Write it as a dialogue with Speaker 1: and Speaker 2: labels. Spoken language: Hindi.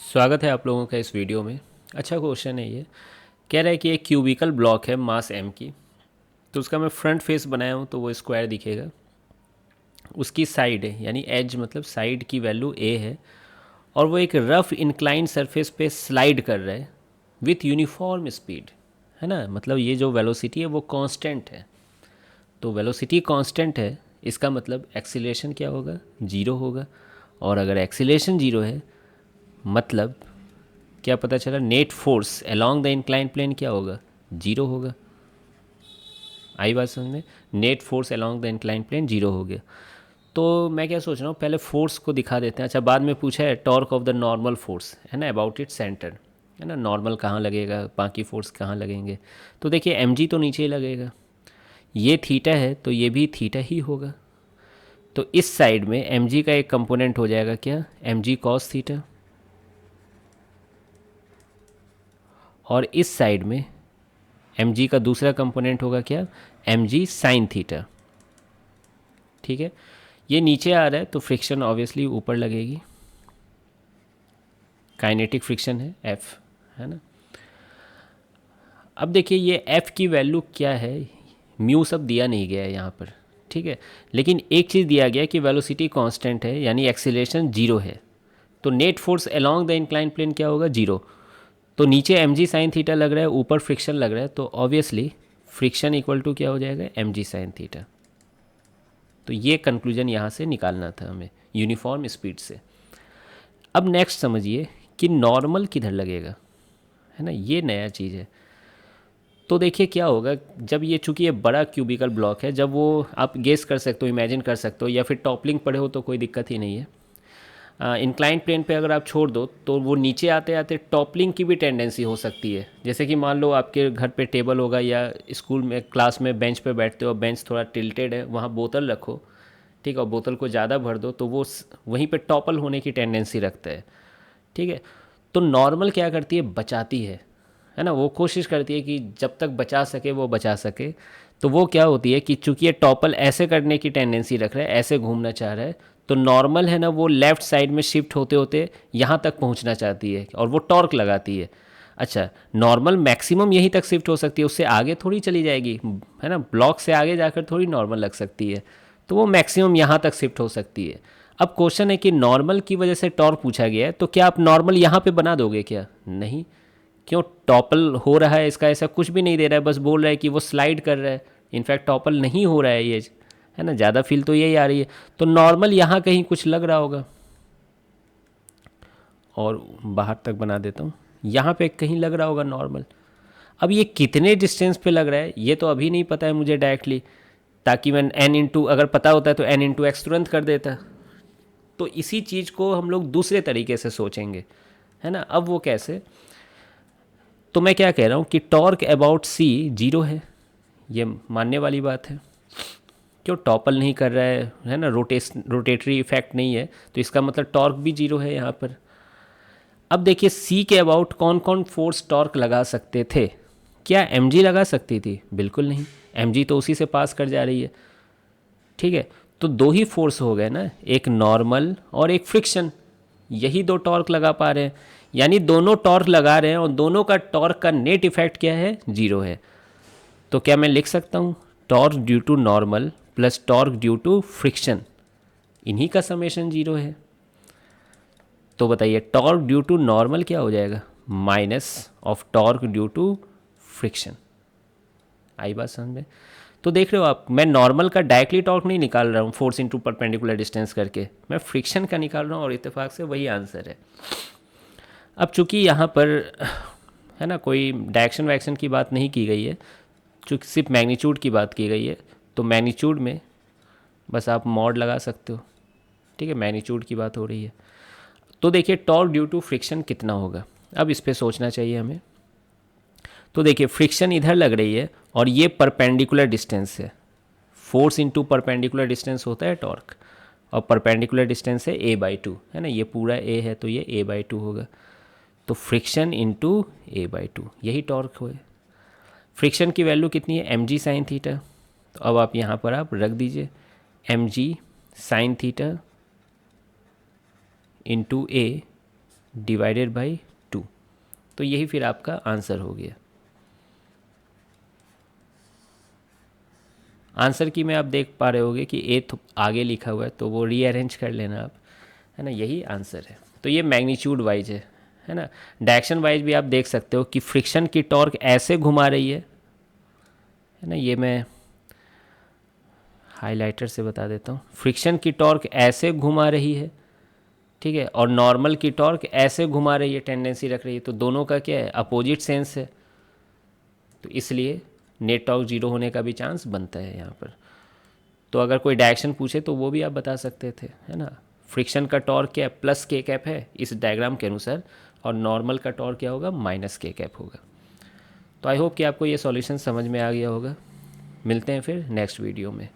Speaker 1: स्वागत है आप लोगों का इस वीडियो में। अच्छा क्वेश्चन है ये। कह रहा है कि एक क्यूबिकल ब्लॉक है मास एम की। तो उसका मैं फ्रंट फेस बनाया हूँ तो वो स्क्वायर दिखेगा। उसकी साइड है यानी एज मतलब साइड की वैल्यू ए है। और वो एक रफ इंक्लाइंड सरफेस पे स्लाइड कर रहा है विथ यूनिफॉर्म स्पीड। है ना, मतलब ये जो वेलोसिटी है वो कांस्टेंट है। तो वेलोसिटी कांस्टेंट है, इसका मतलब एक्सीलरेशन क्या होगा? जीरो होगा। और अगर एक्सीलरेशन जीरो है मतलब क्या पता चला? Net force along the incline plane क्या होगा? जीरो होगा। आई बात समझ में? Net force along the incline plane zero हो गया। तो मैं क्या सोच रहा हूँ, पहले फोर्स को दिखा देते हैं। अच्छा, बाद में पूछा है torque of the normal force, है ना, अबाउट इट सेंटर। है ना, नॉर्मल कहाँ लगेगा, बाकी फोर्स कहाँ लगेंगे। तो देखिए एम जी तो नीचे ही लगेगा। ये थीटा है तो ये भी थीटा ही होगा। तो इस साइड में एम जी का एक कंपोनेंट हो जाएगा क्या? M G cos theta. और इस साइड में एम जी का दूसरा कंपोनेंट होगा क्या? M G sine theta. ठीक है, ये नीचे आ रहा है तो फ्रिक्शन ऑब्वियसली ऊपर लगेगी। काइनेटिक फ्रिक्शन है एफ, है ना। अब देखिए ये एफ की वैल्यू क्या है, म्यू सब दिया नहीं गया है यहाँ पर। ठीक है, लेकिन एक चीज़ दिया गया कि वेलोसिटी कांस्टेंट है यानी एक्सीलरेशन जीरो है। तो net force along the incline plane क्या होगा? जीरो। तो नीचे एम जी साइन थीटा लग रहा है, ऊपर फ्रिक्शन लग रहा है, तो ऑब्वियसली फ्रिक्शन इक्वल टू क्या हो जाएगा? M G sine theta. तो ये कंक्लूजन यहाँ से निकालना था हमें यूनिफॉर्म स्पीड से। अब नेक्स्ट समझिए कि नॉर्मल किधर लगेगा, है ना, ये नया चीज़ है। तो देखिए क्या होगा जब ये, चूंकि ये बड़ा क्यूबिकल ब्लॉक है, जब वो आप गेस कर सकते हो, इमेजिन कर सकते हो, या फिर टॉपलिंग पढ़े हो तो कोई दिक्कत ही नहीं है। इंक्लाइंट प्लेन पे अगर आप छोड़ दो तो वो नीचे आते आते टॉपलिंग की भी टेंडेंसी हो सकती है। जैसे कि मान लो आपके घर पे टेबल होगा या स्कूल में क्लास में बेंच पे बैठते हो, बेंच थोड़ा टिल्टेड है, वहाँ बोतल रखो, ठीक है, और बोतल को ज़्यादा भर दो तो वो वहीं पे टॉपल होने की टेंडेंसी रखता है। ठीक है, तो नॉर्मल क्या करती है? बचाती है ना, वो कोशिश करती है कि जब तक बचा सके वो बचा सके। तो वो क्या होती है कि चूंकि ये टॉपल ऐसे करने की टेंडेंसी रख रहा है, ऐसे घूमना चाह रहा है, तो नॉर्मल है ना वो लेफ़्ट साइड में शिफ्ट होते होते यहाँ तक पहुँचना चाहती है और वो टॉर्क लगाती है। अच्छा, नॉर्मल मैक्सिमम यहीं तक शिफ्ट हो सकती है, उससे आगे थोड़ी चली जाएगी, है ना, ब्लॉक से आगे जाकर थोड़ी नॉर्मल लग सकती है। तो वो मैक्सिमम यहाँ तक शिफ्ट हो सकती है। अब क्वेश्चन है कि नॉर्मल की वजह से टॉर्क पूछा गया है, तो क्या आप नॉर्मल यहाँ पे बना दोगे क्या? नहीं। क्यों? टॉपल हो रहा है, इसका ऐसा कुछ भी नहीं दे रहा है, बस बोल रहा है कि वो स्लाइड कर रहा है। इनफैक्ट टॉपल नहीं हो रहा है ये, है ना, ज़्यादा फील तो यही आ रही है। तो नॉर्मल यहाँ कहीं कुछ लग रहा होगा, और बाहर तक बना देता हूँ, यहाँ पे कहीं लग रहा होगा नॉर्मल। अब ये कितने डिस्टेंस पे लग रहा है ये तो अभी नहीं पता है मुझे डायरेक्टली, ताकि मैं एन इंटू, अगर पता होता है तो एन इंटू एक्स तुरंत कर देता। तो इसी चीज़ को हम लोग दूसरे तरीके से सोचेंगे, है ना। अब वो कैसे? तो मैं क्या कह रहा हूँ कि टॉर्क अबाउट सी जीरो है, ये मानने वाली बात है। क्यों? टॉपल नहीं कर रहा है ना, रोटेटरी इफेक्ट नहीं है, तो इसका मतलब टॉर्क भी जीरो है यहाँ पर। अब देखिए सी के अबाउट कौन कौन फोर्स टॉर्क लगा सकते थे? क्या एम जी लगा सकती थी? बिल्कुल नहीं, एम जी तो उसी से पास कर जा रही है। ठीक है, तो दो ही फोर्स हो गए ना, एक नॉर्मल और एक फ्रिक्शन, यही दो टॉर्क लगा पा रहे हैं। यानी दोनों टॉर्क लगा रहे हैं और दोनों का टॉर्क का नेट इफेक्ट क्या है? जीरो है। तो क्या मैं लिख सकता हूँ torque due to normal plus torque due to friction, इन्हीं का समेशन जीरो है। तो बताइए टॉर्क ड्यू टू नॉर्मल क्या हो जाएगा? Minus of torque due to friction. आई बात समझ में? तो देख रहे हो आप, मैं नॉर्मल का डायरेक्टली टॉर्क नहीं निकाल रहा हूँ फोर्स इंटू परपेंडिकुलर डिस्टेंस करके, मैं फ्रिक्शन का निकाल रहा हूँ, और इत्तेफाक से वही आंसर है। अब चूंकि यहाँ पर, है ना, कोई डायरेक्शन वायक्शन की बात नहीं की गई है, चूँकि सिर्फ मैग्नीट्यूड की बात की गई है, तो मैग्नीट्यूड में बस आप मॉड लगा सकते हो। ठीक है, मैग्नीट्यूड की बात हो रही है। तो देखिए टॉर्क ड्यू टू फ्रिक्शन कितना होगा, अब इस पर सोचना चाहिए हमें। तो देखिए फ्रिक्शन इधर लग रही है और ये परपेंडिकुलर डिस्टेंस है, फोर्स इंटू परपेंडिकुलर डिस्टेंस होता है टॉर्क, और परपेंडिकुलर डिस्टेंस है ए बाई टू, है ना, ये पूरा ए है तो ये ए बाई टू होगा। तो friction into A by two, यही टॉर्क हो। फ्रिक्शन की वैल्यू कितनी है? M G sine theta. तो अब आप यहाँ पर आप रख दीजिए M G sine theta into A divided by 2। तो यही फिर आपका आंसर हो गया। आंसर की में आप देख पा रहे होगे कि ए आगे लिखा हुआ है, तो वो रीअरेंज कर लेना आप, है ना, यही आंसर है। तो ये मैग्नीट्यूड वाइज है ना। डायरेक्शन वाइज भी आप देख सकते हो कि फ्रिक्शन की टॉर्क ऐसे घुमा रही है ना, ये मैं हाइलाइटर से बता देता हूँ। फ्रिक्शन की टॉर्क ऐसे घुमा रही है, ठीक है, और नॉर्मल की टॉर्क ऐसे घुमा रही है, टेंडेंसी रख रही है, तो दोनों का क्या है, अपोजिट सेंस है। तो इसलिए नेट टॉर्क जीरो होने का भी चांस बनता है यहाँ पर। तो अगर कोई डायरेक्शन पूछे तो वो भी आप बता सकते थे, है ना। फ्रिक्शन का टॉर्क क्या है, प्लस के कैप है इस डायग्राम के अनुसार, और नॉर्मल का टॉर्क क्या होगा, माइनस के कैप होगा। तो आई होप कि आपको ये सॉल्यूशन समझ में आ गया होगा। मिलते हैं फिर नेक्स्ट वीडियो में।